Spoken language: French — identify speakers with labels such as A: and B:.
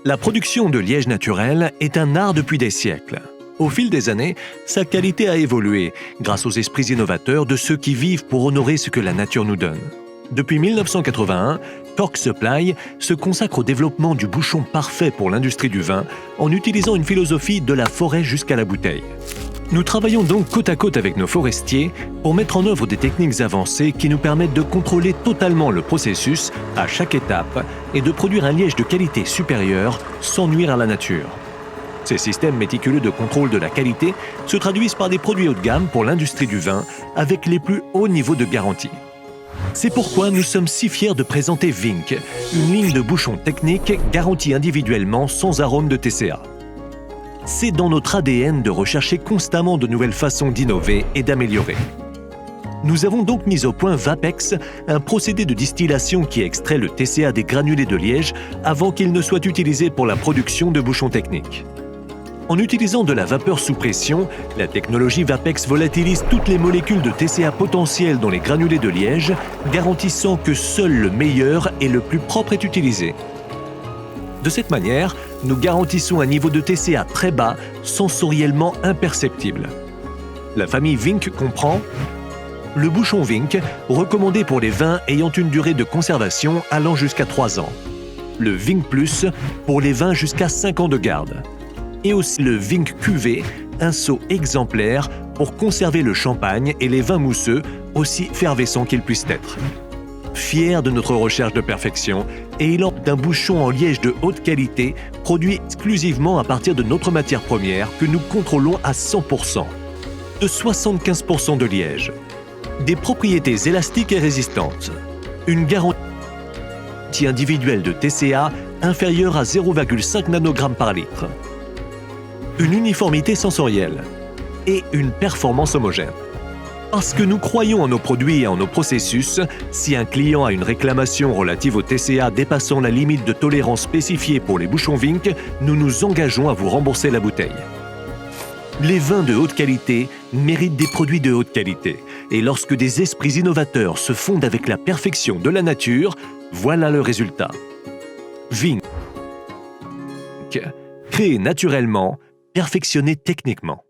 A: La production de liège naturel est un art depuis des siècles. Au fil des années, sa qualité a évolué grâce aux esprits innovateurs de ceux qui vivent pour honorer ce que la nature nous donne. Depuis 1981, Cork Supply se consacre au développement du bouchon parfait pour l'industrie du vin en utilisant une philosophie de la forêt jusqu'à la bouteille. Nous travaillons donc côte à côte avec nos forestiers pour mettre en œuvre des techniques avancées qui nous permettent de contrôler totalement le processus à chaque étape et de produire un liège de qualité supérieure sans nuire à la nature. Ces systèmes méticuleux de contrôle de la qualité se traduisent par des produits haut de gamme pour l'industrie du vin avec les plus hauts niveaux de garantie. C'est pourquoi nous sommes si fiers de présenter Vink, une ligne de bouchons techniques garantie individuellement sans arôme de TCA. C'est dans notre ADN de rechercher constamment de nouvelles façons d'innover et d'améliorer. Nous avons donc mis au point Vapex, un procédé de distillation qui extrait le TCA des granulés de liège avant qu'il ne soit utilisé pour la production de bouchons techniques. En utilisant de la vapeur sous pression, la technologie Vapex volatilise toutes les molécules de TCA potentielles dans les granulés de liège, garantissant que seul le meilleur et le plus propre est utilisé. De cette manière, nous garantissons un niveau de TCA très bas, sensoriellement imperceptible. La famille Vink comprend le bouchon Vink, recommandé pour les vins ayant une durée de conservation allant jusqu'à 3 ans. Le Vink Plus, pour les vins jusqu'à 5 ans de garde. Et aussi le Vink Cuvée, un seau exemplaire pour conserver le champagne et les vins mousseux, aussi effervescents qu'ils puissent être. Fiers de notre recherche de perfection et élan d'un bouchon en liège de haute qualité produit exclusivement à partir de notre matière première que nous contrôlons à 100%, de 75% de liège, des propriétés élastiques et résistantes, une garantie individuelle de TCA inférieure à 0,5 nanogrammes par litre, une uniformité sensorielle et une performance homogène. Parce que nous croyons en nos produits et en nos processus, si un client a une réclamation relative au TCA dépassant la limite de tolérance spécifiée pour les bouchons Vink, nous nous engageons à vous rembourser la bouteille. Les vins de haute qualité méritent des produits de haute qualité. Et lorsque des esprits innovateurs se fondent avec la perfection de la nature, voilà le résultat. Vink, créé naturellement, perfectionné techniquement.